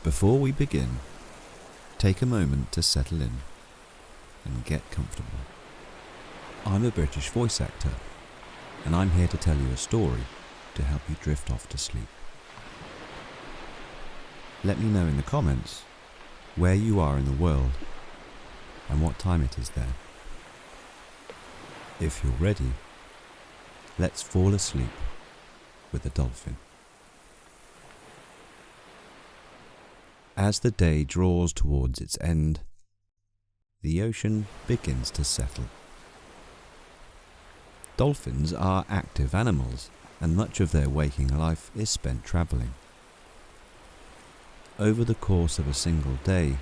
Before we begin, take a moment to settle in and get comfortable. I'm a British voice actor, and I'm here to tell you a story to help you drift off to sleep. Let me know in the comments where you are in the world and what time it is there. If you're ready, let's fall asleep with a dolphin. As the day draws towards its end, the ocean begins to settle. Dolphins are active animals, and much of their waking life is spent travelling. Over the course of a single day,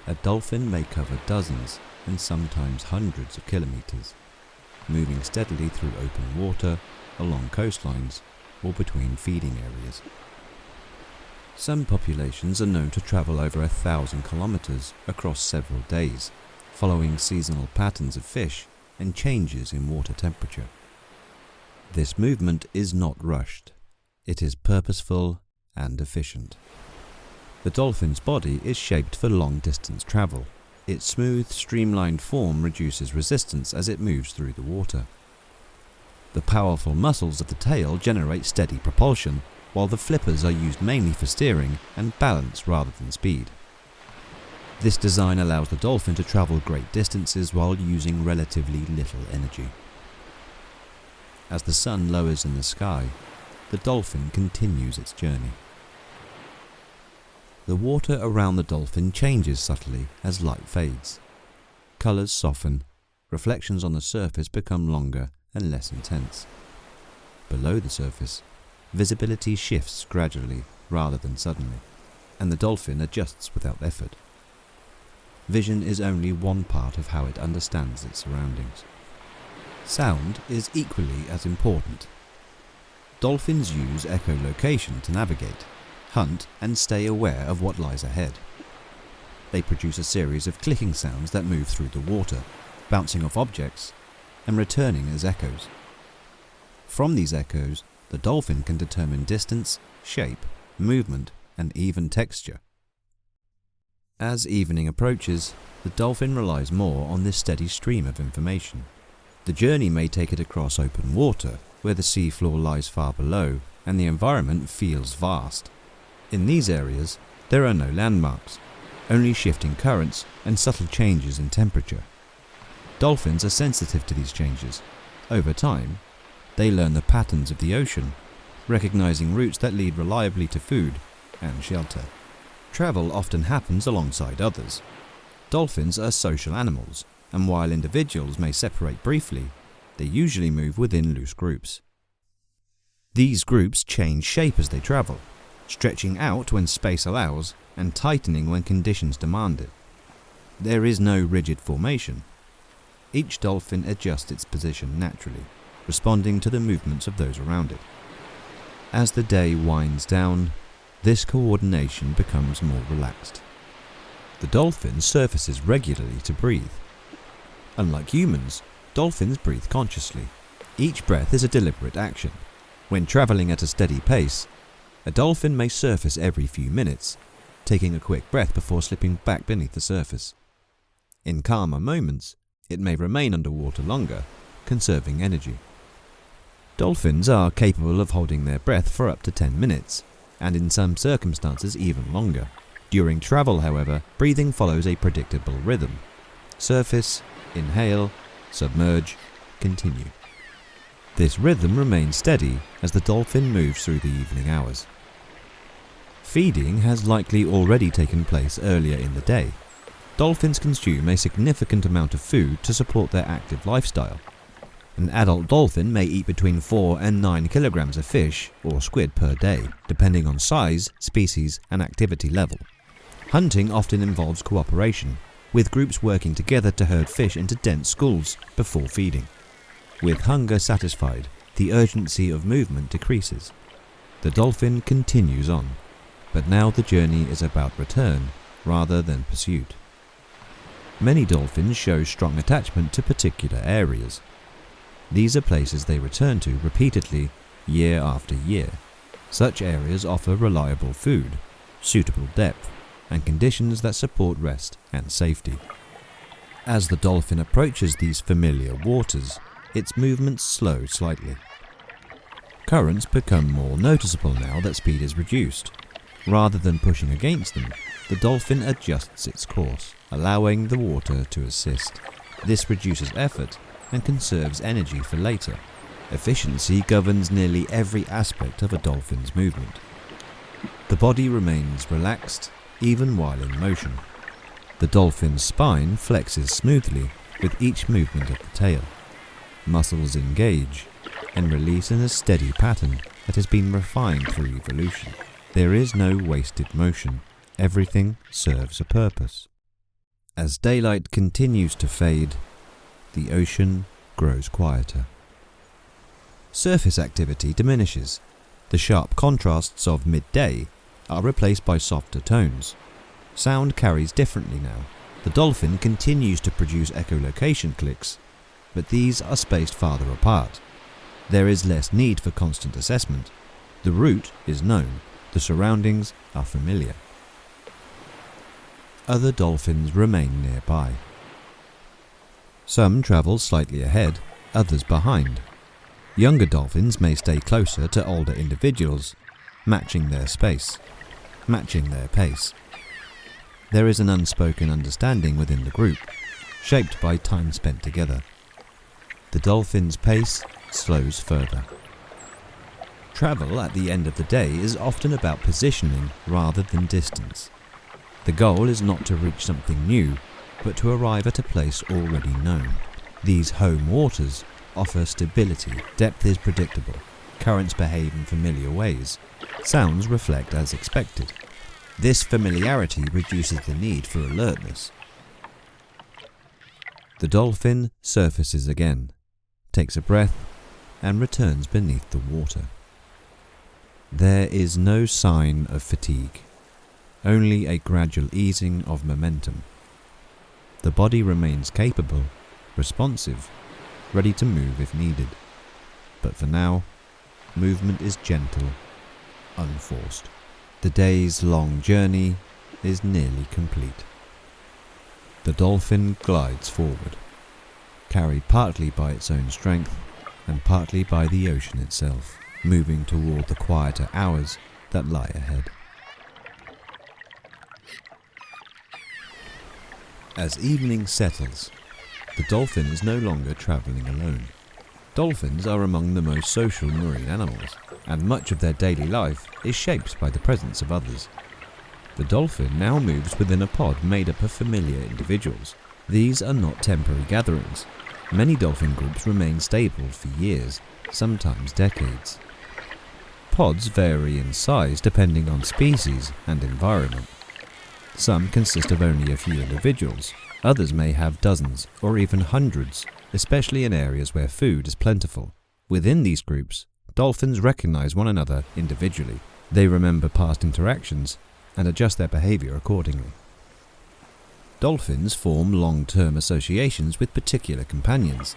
a dolphin may cover dozens and sometimes hundreds of kilometres, moving steadily through open water, along coastlines, or between feeding areas. Some populations are known to travel over 1,000 kilometres across several days, following seasonal patterns of fish and changes in water temperature. This movement is not rushed. It is purposeful and efficient. The dolphin's body is shaped for long-distance travel. Its smooth, streamlined form reduces resistance as it moves through the water. The powerful muscles of the tail generate steady propulsion, while the flippers are used mainly for steering and balance rather than speed. This design allows the dolphin to travel great distances while using relatively little energy. As the sun lowers in the sky, the dolphin continues its journey. The water around the dolphin changes subtly as light fades. Colours soften, reflections on the surface become longer and less intense. Below the surface, visibility shifts gradually rather than suddenly, and the dolphin adjusts without effort. Vision is only one part of how it understands its surroundings. Sound is equally as important. Dolphins use echolocation to navigate, hunt, and stay aware of what lies ahead. They produce a series of clicking sounds that move through the water, bouncing off objects and returning as echoes. From these echoes, the dolphin can determine distance, shape, movement, and even texture. As evening approaches, the dolphin relies more on this steady stream of information. The journey may take it across open water, where the seafloor lies far below and the environment feels vast. In these areas, there are no landmarks, only shifting currents and subtle changes in temperature. Dolphins are sensitive to these changes. Over time, they learn the patterns of the ocean, recognizing routes that lead reliably to food and shelter. Travel often happens alongside others. Dolphins are social animals, and while individuals may separate briefly, they usually move within loose groups. These groups change shape as they travel, stretching out when space allows and tightening when conditions demand it. There is no rigid formation. Each dolphin adjusts its position naturally, responding to the movements of those around it. As the day winds down, this coordination becomes more relaxed. The dolphin surfaces regularly to breathe. Unlike humans, dolphins breathe consciously. Each breath is a deliberate action. When traveling at a steady pace, a dolphin may surface every few minutes, taking a quick breath before slipping back beneath the surface. In calmer moments, it may remain underwater longer, conserving energy. Dolphins are capable of holding their breath for up to 10 minutes, and in some circumstances even longer. During travel, however, breathing follows a predictable rhythm. Surface, inhale, submerge, continue. This rhythm remains steady as the dolphin moves through the evening hours. Feeding has likely already taken place earlier in the day. Dolphins consume a significant amount of food to support their active lifestyle. An adult dolphin may eat between 4 and 9 kilograms of fish or squid per day, depending on size, species, and activity level. Hunting often involves cooperation, with groups working together to herd fish into dense schools before feeding. With hunger satisfied, the urgency of movement decreases. The dolphin continues on, but now the journey is about return rather than pursuit. Many dolphins show strong attachment to particular areas. These are places they return to repeatedly, year after year. Such areas offer reliable food, suitable depth, and conditions that support rest and safety. As the dolphin approaches these familiar waters, its movements slow slightly. Currents become more noticeable now that speed is reduced. Rather than pushing against them, the dolphin adjusts its course, allowing the water to assist. This reduces effort and conserves energy for later. Efficiency governs nearly every aspect of a dolphin's movement. The body remains relaxed even while in motion. The dolphin's spine flexes smoothly with each movement of the tail. Muscles engage and release in a steady pattern that has been refined through evolution. There is no wasted motion. Everything serves a purpose. As daylight continues to fade, the ocean grows quieter. Surface activity diminishes. The sharp contrasts of midday are replaced by softer tones. Sound carries differently now. The dolphin continues to produce echolocation clicks, but these are spaced farther apart. There is less need for constant assessment. The route is known. The surroundings are familiar. Other dolphins remain nearby. Some travel slightly ahead, others behind. Younger dolphins may stay closer to older individuals, matching their pace. There is an unspoken understanding within the group, shaped by time spent together. The dolphin's pace slows further. Travel at the end of the day is often about positioning rather than distance. The goal is not to reach something new, but to arrive at a place already known. These home waters offer stability, depth is predictable, currents behave in familiar ways, sounds reflect as expected. This familiarity reduces the need for alertness. The dolphin surfaces again, takes a breath, and returns beneath the water. There is no sign of fatigue, only a gradual easing of momentum. The body remains capable, responsive, ready to move if needed. But for now, movement is gentle, unforced. The day's long journey is nearly complete. The dolphin glides forward, carried partly by its own strength and partly by the ocean itself, moving toward the quieter hours that lie ahead. As evening settles, the dolphin is no longer travelling alone. Dolphins are among the most social marine animals, and much of their daily life is shaped by the presence of others. The dolphin now moves within a pod made up of familiar individuals. These are not temporary gatherings. Many dolphin groups remain stable for years, sometimes decades. Pods vary in size depending on species and environment. Some consist of only a few individuals, others may have dozens or even hundreds, especially in areas where food is plentiful. Within these groups, dolphins recognize one another individually. They remember past interactions and adjust their behavior accordingly. Dolphins form long-term associations with particular companions.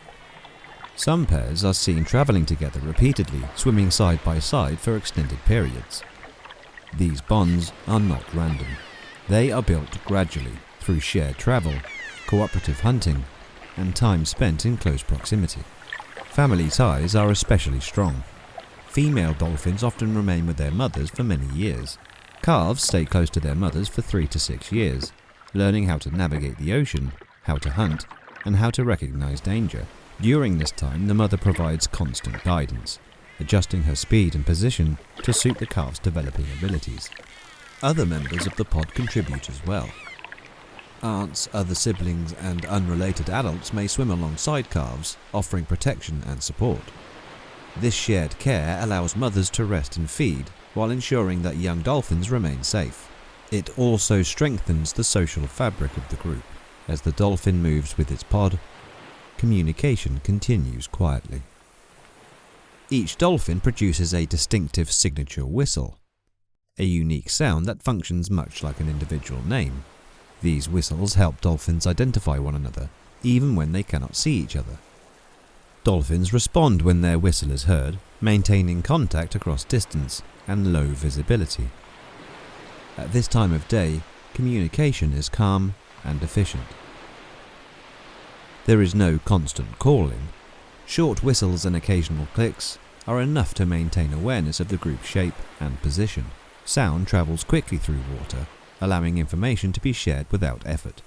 Some pairs are seen traveling together repeatedly, swimming side by side for extended periods. These bonds are not random. They are built gradually through shared travel, cooperative hunting, and time spent in close proximity. Family ties are especially strong. Female dolphins often remain with their mothers for many years. Calves stay close to their mothers for 3 to 6 years, learning how to navigate the ocean, how to hunt, and how to recognize danger. During this time, the mother provides constant guidance, adjusting her speed and position to suit the calf's developing abilities. Other members of the pod contribute as well. Aunts, other siblings, and unrelated adults may swim alongside calves, offering protection and support. This shared care allows mothers to rest and feed while ensuring that young dolphins remain safe. It also strengthens the social fabric of the group. As the dolphin moves with its pod, communication continues quietly. Each dolphin produces a distinctive signature whistle, a unique sound that functions much like an individual name. These whistles help dolphins identify one another, even when they cannot see each other. Dolphins respond when their whistle is heard, maintaining contact across distance and low visibility. At this time of day, communication is calm and efficient. There is no constant calling. Short whistles and occasional clicks are enough to maintain awareness of the group's shape and position. Sound travels quickly through water, allowing information to be shared without effort.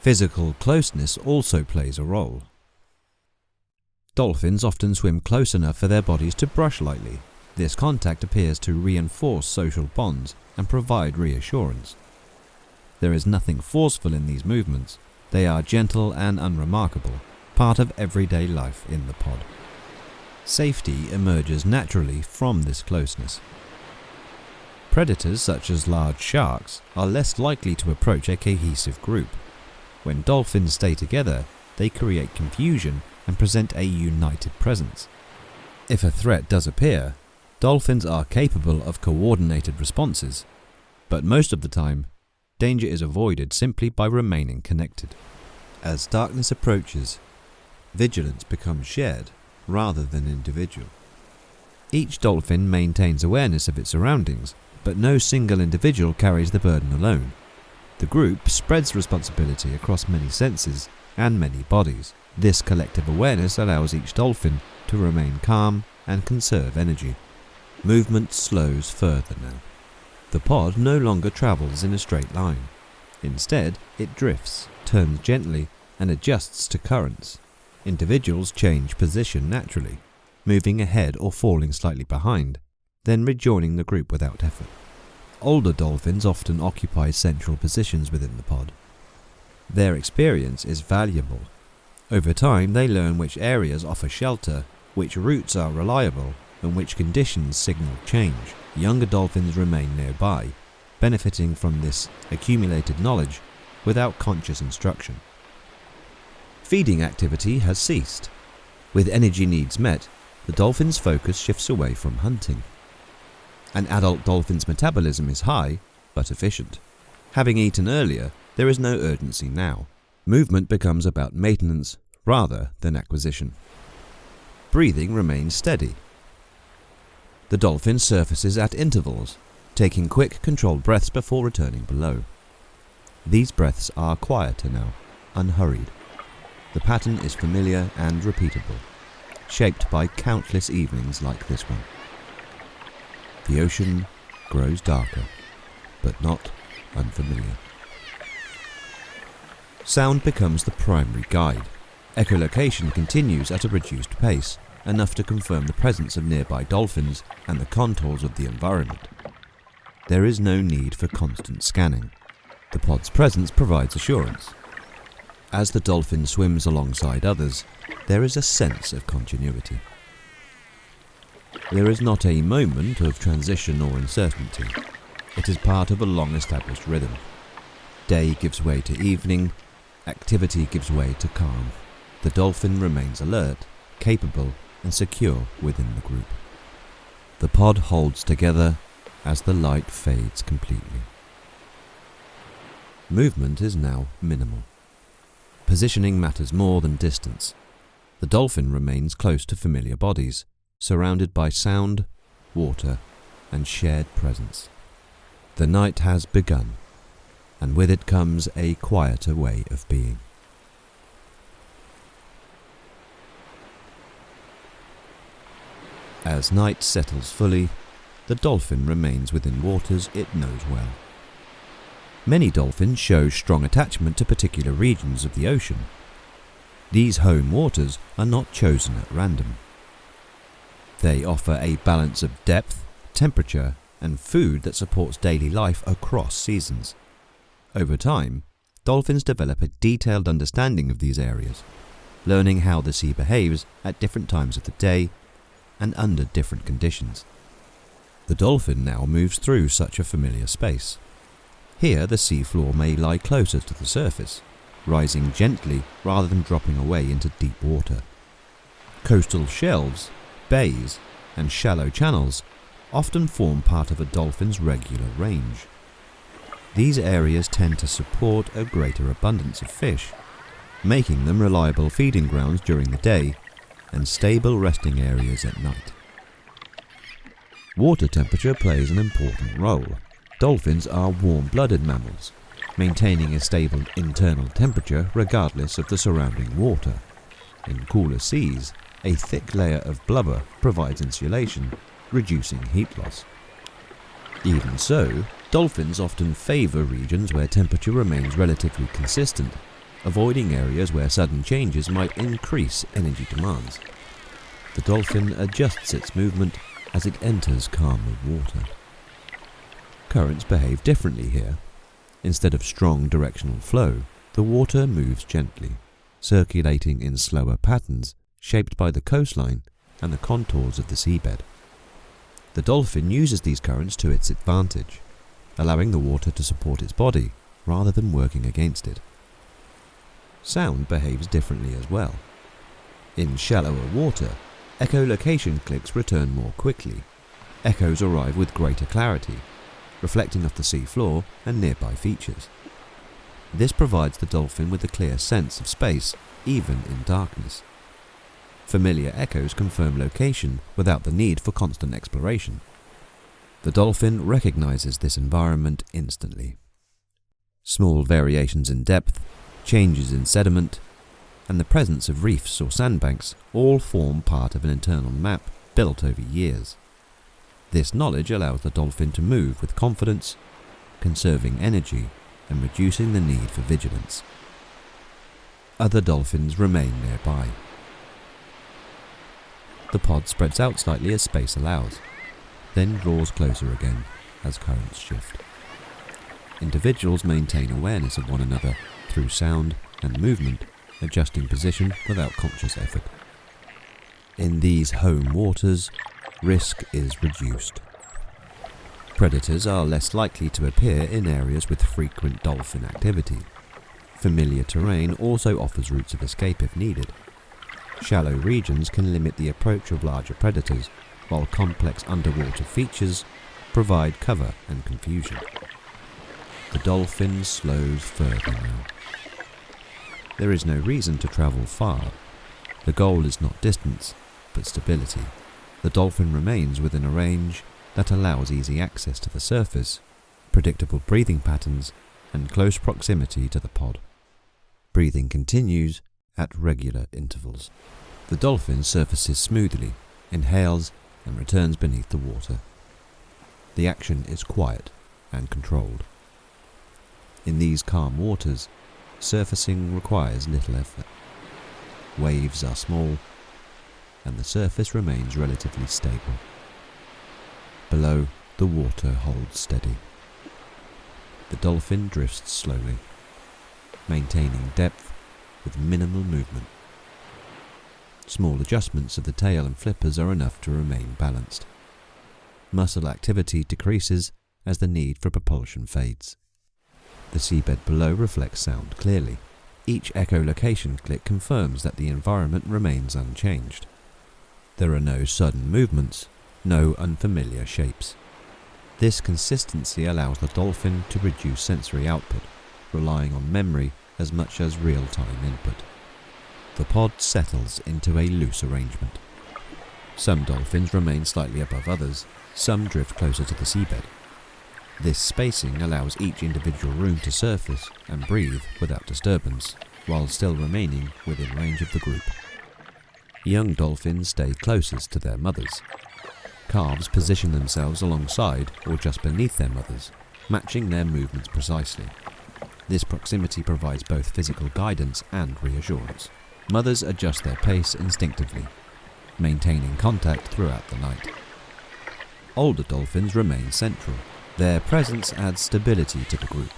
Physical closeness also plays a role. Dolphins often swim close enough for their bodies to brush lightly. This contact appears to reinforce social bonds and provide reassurance. There is nothing forceful in these movements. They are gentle and unremarkable, part of everyday life in the pod. Safety emerges naturally from this closeness. Predators such as large sharks are less likely to approach a cohesive group. When dolphins stay together, they create confusion and present a united presence. If a threat does appear, dolphins are capable of coordinated responses, but most of the time, danger is avoided simply by remaining connected. As darkness approaches, vigilance becomes shared rather than individual. Each dolphin maintains awareness of its surroundings, but no single individual carries the burden alone. The group spreads responsibility across many senses and many bodies. This collective awareness allows each dolphin to remain calm and conserve energy. Movement slows further now. The pod no longer travels in a straight line. Instead, it drifts, turns gently, and adjusts to currents. Individuals change position naturally, moving ahead or falling slightly behind, then rejoining the group without effort. Older dolphins often occupy central positions within the pod. Their experience is valuable. Over time, they learn which areas offer shelter, which routes are reliable, and which conditions signal change. Younger dolphins remain nearby, benefiting from this accumulated knowledge without conscious instruction. Feeding activity has ceased. With energy needs met, the dolphin's focus shifts away from hunting. An adult dolphin's metabolism is high, but efficient. Having eaten earlier, there is no urgency now. Movement becomes about maintenance rather than acquisition. Breathing remains steady. The dolphin surfaces at intervals, taking quick, controlled breaths before returning below. These breaths are quieter now, unhurried. The pattern is familiar and repeatable, shaped by countless evenings like this one. The ocean grows darker, but not unfamiliar. Sound becomes the primary guide. Echolocation continues at a reduced pace, enough to confirm the presence of nearby dolphins and the contours of the environment. There is no need for constant scanning. The pod's presence provides assurance. As the dolphin swims alongside others, there is a sense of continuity. There is not a moment of transition or uncertainty. It is part of a long-established rhythm. Day gives way to evening, activity gives way to calm. The dolphin remains alert, capable, and secure within the group. The pod holds together as the light fades completely. Movement is now minimal. Positioning matters more than distance. The dolphin remains close to familiar bodies, surrounded by sound, water, and shared presence. The night has begun, and with it comes a quieter way of being. As night settles fully, the dolphin remains within waters it knows well. Many dolphins show strong attachment to particular regions of the ocean. These home waters are not chosen at random. They offer a balance of depth, temperature, and food that supports daily life across seasons. Over time, dolphins develop a detailed understanding of these areas, learning how the sea behaves at different times of the day and under different conditions. The dolphin now moves through such a familiar space. Here, the seafloor may lie closer to the surface, rising gently rather than dropping away into deep water. Coastal shelves, bays, and shallow channels often form part of a dolphin's regular range. These areas tend to support a greater abundance of fish, making them reliable feeding grounds during the day and stable resting areas at night. Water temperature plays an important role. Dolphins are warm-blooded mammals, maintaining a stable internal temperature regardless of the surrounding water. In cooler seas, a thick layer of blubber provides insulation, reducing heat loss. Even so, dolphins often favour regions where temperature remains relatively consistent, avoiding areas where sudden changes might increase energy demands. The dolphin adjusts its movement as it enters calmer water. Currents behave differently here. Instead of strong directional flow, the water moves gently, circulating in slower patterns shaped by the coastline and the contours of the seabed. The dolphin uses these currents to its advantage, allowing the water to support its body rather than working against it. Sound behaves differently as well. In shallower water, echolocation clicks return more quickly. Echoes arrive with greater clarity, reflecting off the sea floor and nearby features. This provides the dolphin with a clear sense of space, even in darkness. Familiar echoes confirm location without the need for constant exploration. The dolphin recognizes this environment instantly. Small variations in depth, changes in sediment, and the presence of reefs or sandbanks all form part of an internal map built over years. This knowledge allows the dolphin to move with confidence, conserving energy and reducing the need for vigilance. Other dolphins remain nearby. The pod spreads out slightly as space allows, then draws closer again as currents shift. Individuals maintain awareness of one another through sound and movement, adjusting position without conscious effort. In these home waters, risk is reduced. Predators are less likely to appear in areas with frequent dolphin activity. Familiar terrain also offers routes of escape if needed. Shallow regions can limit the approach of larger predators, while complex underwater features provide cover and confusion. The dolphin slows further now. There is no reason to travel far. The goal is not distance, but stability. The dolphin remains within a range that allows easy access to the surface, predictable breathing patterns, and close proximity to the pod. Breathing continues at regular intervals. The dolphin surfaces smoothly, inhales, and returns beneath the water. The action is quiet and controlled. In these calm waters, surfacing requires little effort. Waves are small, and the surface remains relatively stable. Below, the water holds steady. The dolphin drifts slowly, maintaining depth with minimal movement. Small adjustments of the tail and flippers are enough to remain balanced. Muscle activity decreases as the need for propulsion fades. The seabed below reflects sound clearly. Each echolocation click confirms that the environment remains unchanged. There are no sudden movements, no unfamiliar shapes. This consistency allows the dolphin to reduce sensory output, relying on memory as much as real-time input. The pod settles into a loose arrangement. Some dolphins remain slightly above others, some drift closer to the seabed. This spacing allows each individual room to surface and breathe without disturbance, while still remaining within range of the group. Young dolphins stay closest to their mothers. Calves position themselves alongside or just beneath their mothers, matching their movements precisely. This proximity provides both physical guidance and reassurance. Mothers adjust their pace instinctively, maintaining contact throughout the night. Older dolphins remain central. Their presence adds stability to the group.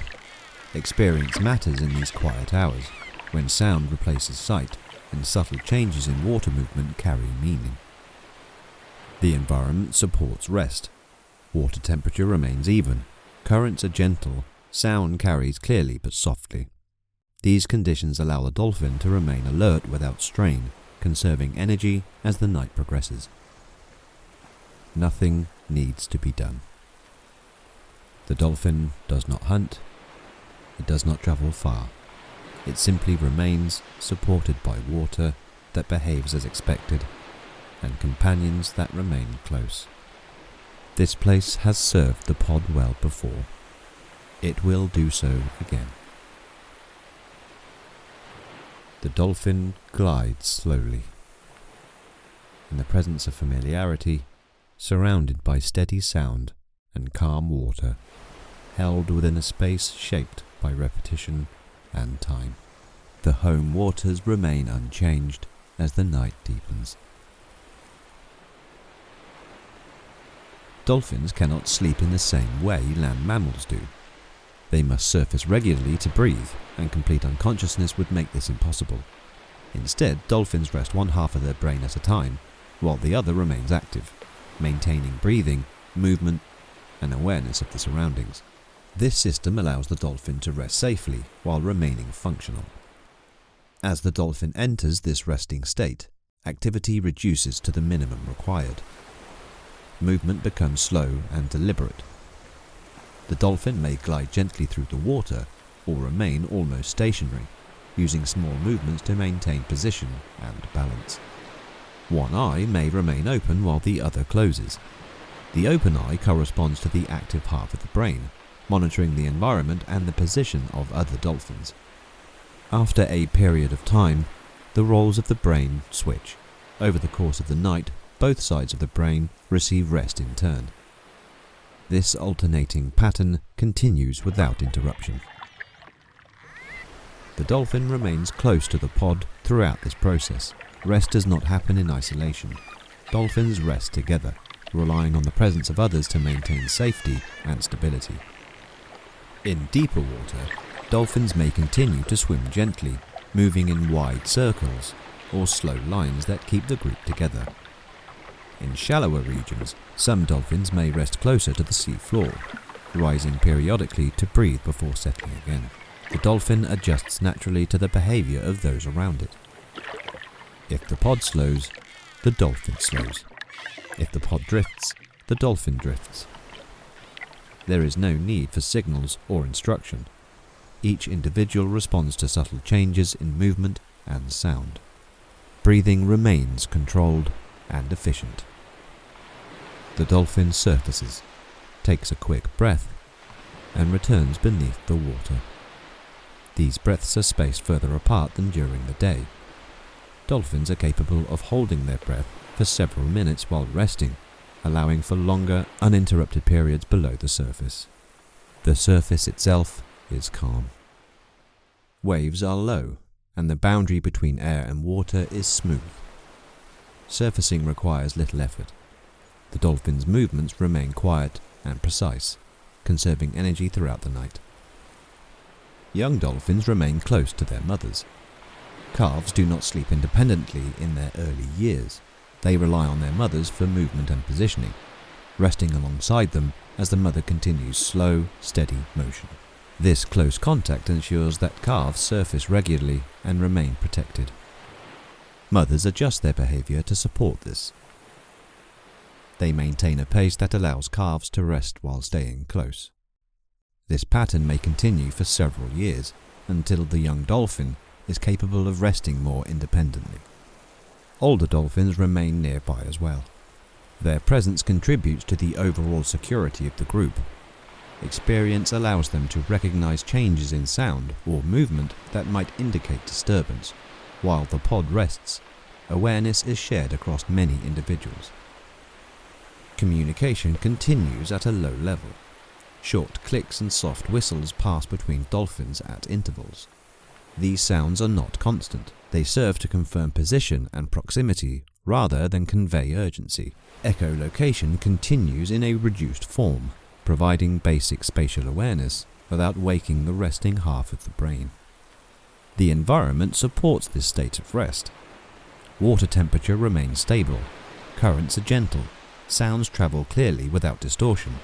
Experience matters in these quiet hours, when sound replaces sight and subtle changes in water movement carry meaning. The environment supports rest. Water temperature remains even. Currents are gentle. Sound carries clearly but softly. These conditions allow the dolphin to remain alert without strain, conserving energy as the night progresses. Nothing needs to be done. The dolphin does not hunt. It does not travel far. It simply remains supported by water that behaves as expected and companions that remain close. This place has served the pod well before. it will do so again. The dolphin glides slowly. In the presence of familiarity, surrounded by steady sound and calm water, held within a space shaped by repetition and time. The home waters remain unchanged as the night deepens. Dolphins cannot sleep in the same way land mammals do. They must surface regularly to breathe, and complete unconsciousness would make this impossible. Instead, dolphins rest one half of their brain at a time, while the other remains active, maintaining breathing, movement, and awareness of the surroundings. This system allows the dolphin to rest safely while remaining functional. As the dolphin enters this resting state, activity reduces to the minimum required. Movement becomes slow and deliberate. The dolphin may glide gently through the water or remain almost stationary, using small movements to maintain position and balance. One eye may remain open while the other closes. The open eye corresponds to the active half of the brain, monitoring the environment and the position of other dolphins. After a period of time, the roles of the brain switch. Over the course of the night, both sides of the brain receive rest in turn. This alternating pattern continues without interruption. The dolphin remains close to the pod throughout this process. Rest does not happen in isolation. Dolphins rest together, relying on the presence of others to maintain safety and stability. In deeper water, dolphins may continue to swim gently, moving in wide circles or slow lines that keep the group together. In shallower regions, some dolphins may rest closer to the sea floor, rising periodically to breathe before settling again. The dolphin adjusts naturally to the behavior of those around it. If the pod slows, the dolphin slows. If the pod drifts, the dolphin drifts. There is no need for signals or instruction. Each individual responds to subtle changes in movement and sound. Breathing remains controlled and efficient. The dolphin surfaces, takes a quick breath, and returns beneath the water. These breaths are spaced further apart than during the day. Dolphins are capable of holding their breath for several minutes while resting, allowing for longer, uninterrupted periods below the surface. The surface itself is calm. Waves are low, and the boundary between air and water is smooth. Surfacing requires little effort. The dolphin's movements remain quiet and precise, conserving energy throughout the night. Young dolphins remain close to their mothers. Calves do not sleep independently in their early years. They rely on their mothers for movement and positioning, resting alongside them as the mother continues slow, steady motion. This close contact ensures that calves surface regularly and remain protected. Mothers adjust their behavior to support this. They maintain a pace that allows calves to rest while staying close. This pattern may continue for several years until the young dolphin is capable of resting more independently. Older dolphins remain nearby as well. Their presence contributes to the overall security of the group. Experience allows them to recognize changes in sound or movement that might indicate disturbance. While the pod rests, awareness is shared across many individuals. Communication continues at a low level. Short clicks and soft whistles pass between dolphins at intervals. These sounds are not constant. They serve to confirm position and proximity rather than convey urgency. Echolocation continues in a reduced form, providing basic spatial awareness without waking the resting half of the brain. The environment supports this state of rest. Water temperature remains stable, currents are gentle, sounds travel clearly without distortion.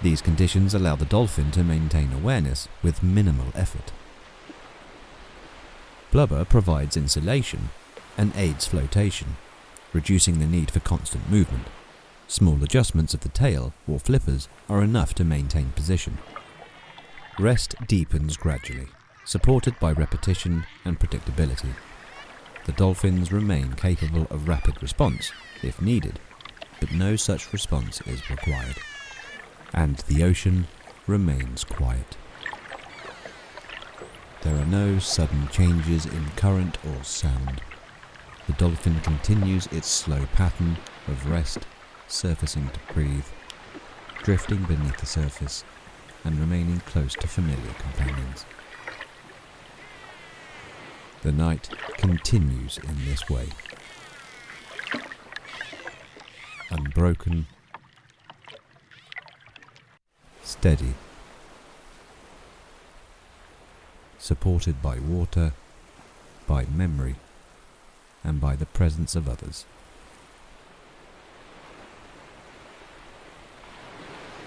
These conditions allow the dolphin to maintain awareness with minimal effort. Blubber provides insulation and aids flotation, reducing the need for constant movement. Small adjustments of the tail or flippers are enough to maintain position. Rest deepens gradually, supported by repetition and predictability. The dolphins remain capable of rapid response if needed, but no such response is required. And the ocean remains quiet. There are no sudden changes in current or sound. The dolphin continues its slow pattern of rest, surfacing to breathe, drifting beneath the surface, and remaining close to familiar companions. The night continues in this way. Unbroken, steady, supported by water, by memory, and by the presence of others.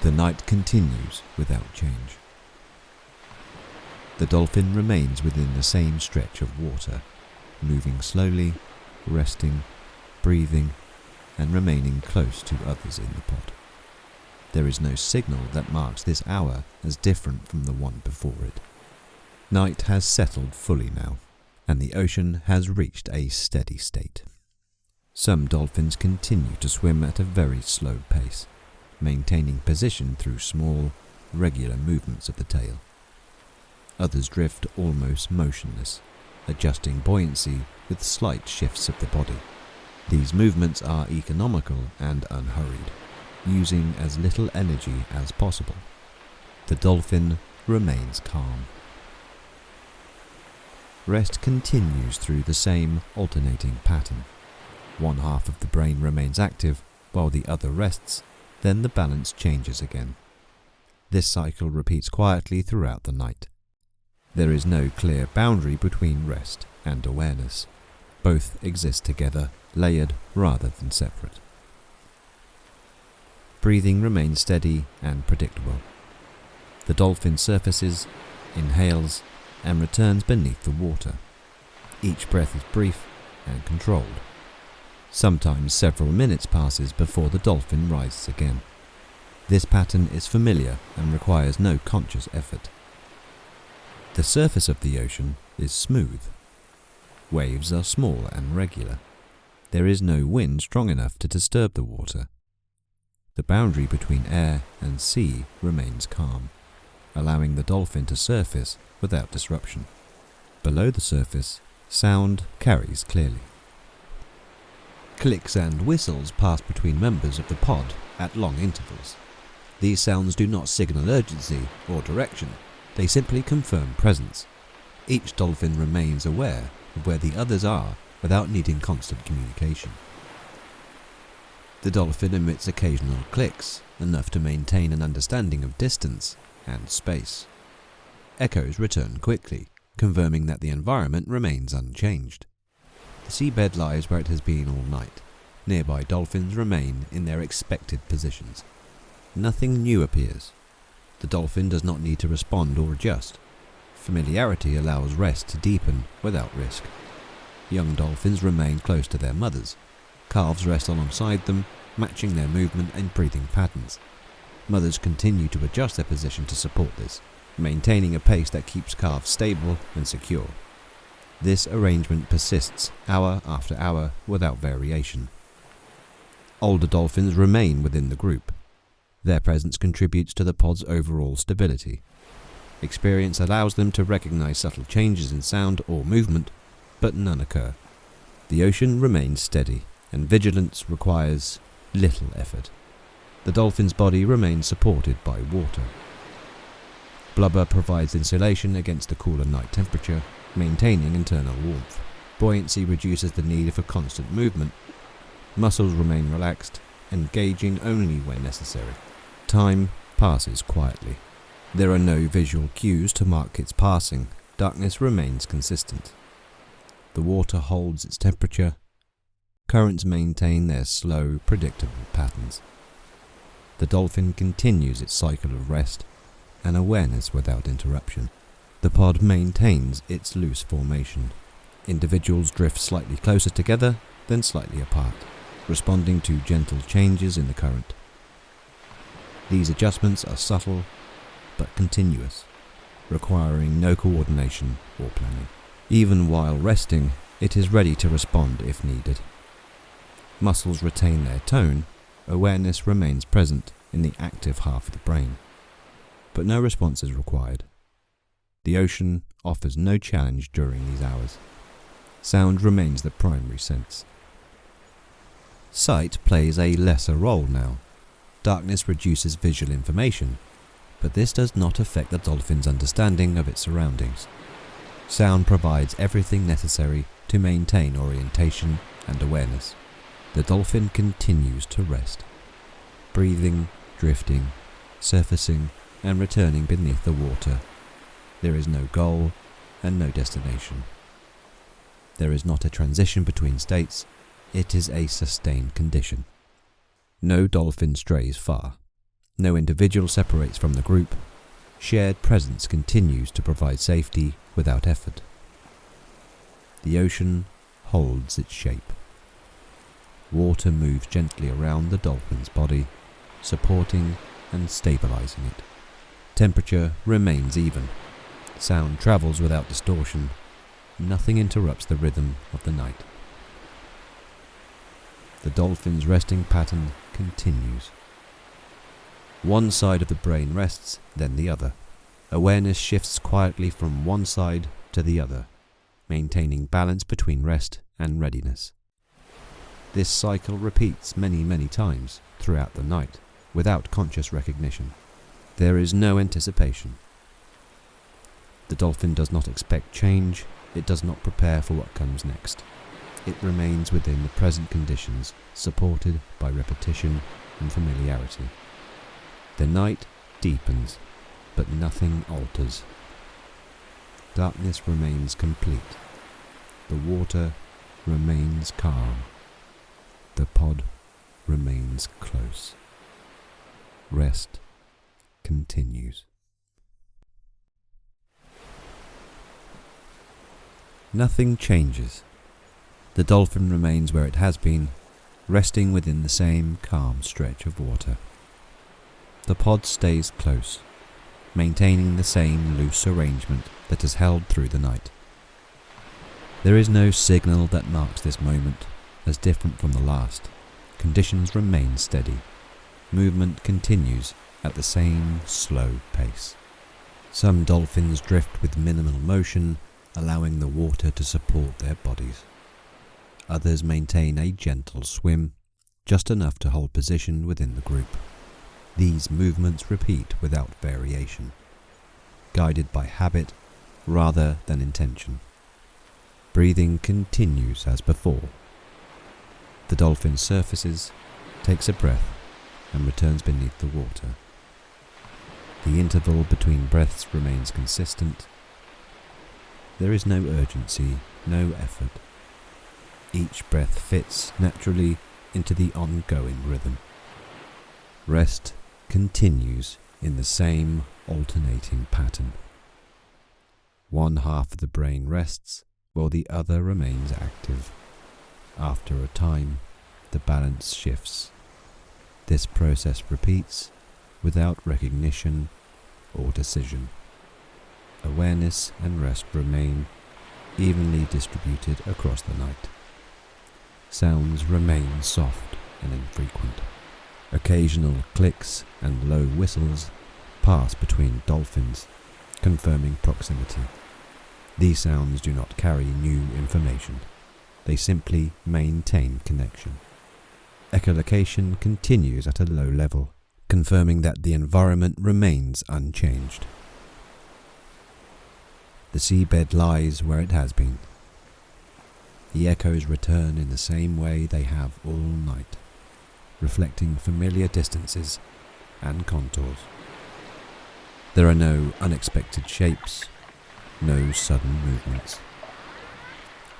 The night continues without change. The dolphin remains within the same stretch of water, moving slowly, resting, breathing, and remaining close to others in the pod. There is no signal that marks this hour as different from the one before it. Night has settled fully now, and the ocean has reached a steady state. Some dolphins continue to swim at a very slow pace, maintaining position through small, regular movements of the tail. Others drift almost motionless, adjusting buoyancy with slight shifts of the body. These movements are economical and unhurried, using as little energy as possible. The dolphin remains calm. Rest continues through the same alternating pattern. One half of the brain remains active while the other rests, then the balance changes again. This cycle repeats quietly throughout the night. There is no clear boundary between rest and awareness. Both exist together, layered rather than separate. Breathing remains steady and predictable. The dolphin surfaces, inhales, and returns beneath the water. Each breath is brief and controlled. Sometimes several minutes passes before the dolphin rises again. This pattern is familiar and requires no conscious effort. The surface of the ocean is smooth. Waves are small and regular. There is no wind strong enough to disturb the water. The boundary between air and sea remains calm, allowing the dolphin to surface without disruption. Below the surface, sound carries clearly. Clicks and whistles pass between members of the pod at long intervals. These sounds do not signal urgency or direction, they simply confirm presence. Each dolphin remains aware of where the others are without needing constant communication. The dolphin emits occasional clicks, enough to maintain an understanding of distance and space. Echoes return quickly, confirming that the environment remains unchanged. The seabed lies where it has been all night. Nearby dolphins remain in their expected positions. Nothing new appears. The dolphin does not need to respond or adjust. Familiarity allows rest to deepen without risk. Young dolphins remain close to their mothers. Calves rest alongside them, matching their movement and breathing patterns. Mothers continue to adjust their position to support this, maintaining a pace that keeps calves stable and secure. This arrangement persists hour after hour without variation. Older dolphins remain within the group. Their presence contributes to the pod's overall stability. Experience allows them to recognize subtle changes in sound or movement, but none occur. The ocean remains steady, and vigilance requires little effort. The dolphin's body remains supported by water. Blubber provides insulation against the cooler night temperature, maintaining internal warmth. Buoyancy reduces the need for constant movement. Muscles remain relaxed, engaging only when necessary. Time passes quietly. There are no visual cues to mark its passing. Darkness remains consistent. The water holds its temperature. Currents maintain their slow, predictable patterns. The dolphin continues its cycle of rest and awareness without interruption. The pod maintains its loose formation. Individuals drift slightly closer together, then slightly apart, responding to gentle changes in the current. These adjustments are subtle but continuous, requiring no coordination or planning. Even while resting, it is ready to respond if needed. Muscles retain their tone, awareness remains present in the active half of the brain, but no response is required. The ocean offers no challenge during these hours. Sound remains the primary sense. Sight plays a lesser role now. Darkness reduces visual information, but this does not affect the dolphin's understanding of its surroundings. Sound provides everything necessary to maintain orientation and awareness. The dolphin continues to rest, breathing, drifting, surfacing, and returning beneath the water. There is no goal and no destination. There is not a transition between states, it is a sustained condition. No dolphin strays far. No individual separates from the group. Shared presence continues to provide safety without effort. The ocean holds its shape. Water moves gently around the dolphin's body, supporting and stabilizing it. Temperature remains even. Sound travels without distortion. Nothing interrupts the rhythm of the night. The dolphin's resting pattern continues. One side of the brain rests, then the other. Awareness shifts quietly from one side to the other, maintaining balance between rest and readiness. This cycle repeats many times throughout the night, without conscious recognition. There is no anticipation. The dolphin does not expect change, it does not prepare for what comes next. It remains within the present conditions, supported by repetition and familiarity. The night deepens, but nothing alters. Darkness remains complete. The water remains calm. The pod remains close. Rest continues. Nothing changes. The dolphin remains where it has been, resting within the same calm stretch of water. The pod stays close, maintaining the same loose arrangement that has held through the night. There is no signal that marks this moment as different from the last. Conditions remain steady. Movement continues at the same slow pace. Some dolphins drift with minimal motion, allowing the water to support their bodies. Others maintain a gentle swim, just enough to hold position within the group. These movements repeat without variation, guided by habit rather than intention. Breathing continues as before. The dolphin surfaces, takes a breath, and returns beneath the water. The interval between breaths remains consistent. There is no urgency, no effort. Each breath fits naturally into the ongoing rhythm. Rest continues in the same alternating pattern. One half of the brain rests while the other remains active. After a time, the balance shifts. This process repeats without recognition or decision. Awareness and rest remain evenly distributed across the night. Sounds remain soft and infrequent. Occasional clicks and low whistles pass between dolphins, confirming proximity. These sounds do not carry new information. They simply maintain connection. Echolocation continues at a low level, confirming that the environment remains unchanged. The seabed lies where it has been. The echoes return in the same way they have all night, reflecting familiar distances and contours. There are no unexpected shapes, no sudden movements.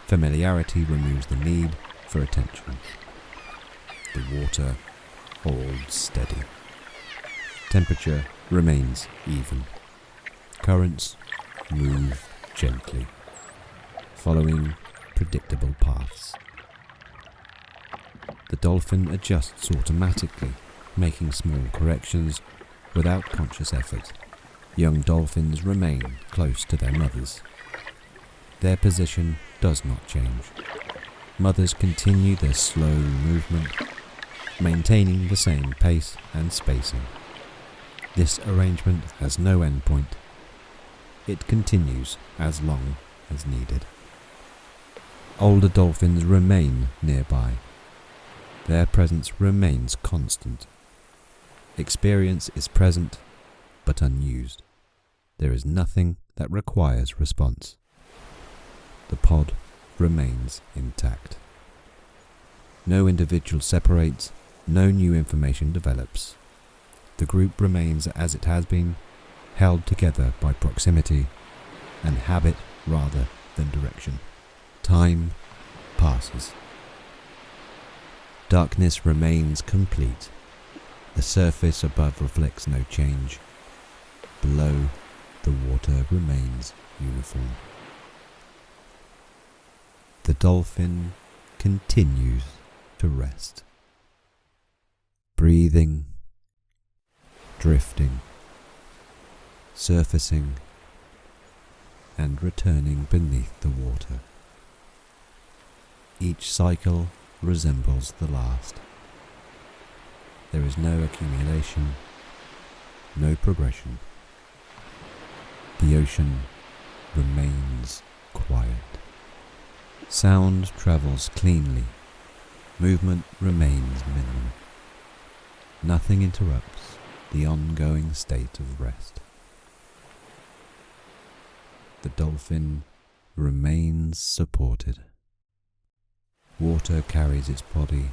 Familiarity removes the need for attention. The water holds steady. Temperature remains even. Currents move gently, following predictable paths. The dolphin adjusts automatically, making small corrections without conscious effort. Young dolphins remain close to their mothers. Their position does not change. Mothers continue their slow movement, maintaining the same pace and spacing. This arrangement has no endpoint. It continues as long as needed. Older dolphins remain nearby. Their presence remains constant. Experience is present, but unused. There is nothing that requires response. The pod remains intact. No individual separates, no new information develops. The group remains as it has been, held together by proximity and habit rather than direction. Time passes. Darkness remains complete. The surface above reflects no change. Below, the water remains uniform. The dolphin continues to rest, breathing, drifting, surfacing, and returning beneath the water. Each cycle resembles the last. There is no accumulation, no progression. The ocean remains quiet. Sound travels cleanly. Movement remains minimal. Nothing interrupts the ongoing state of rest. The dolphin remains supported. Water carries its body.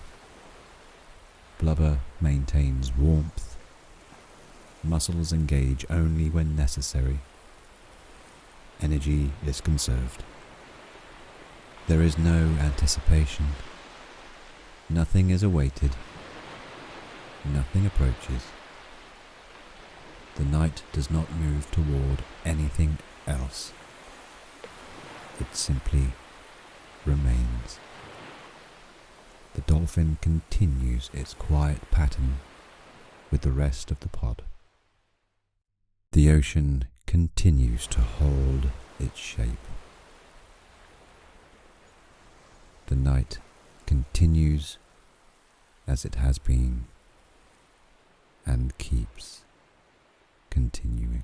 Blubber maintains warmth. Muscles engage only when necessary. Energy is conserved. There is no anticipation. Nothing is awaited. Nothing approaches. The night does not move toward anything else. It simply remains. The dolphin continues its quiet pattern with the rest of the pod. The ocean continues to hold its shape. The night continues as it has been and keeps continuing.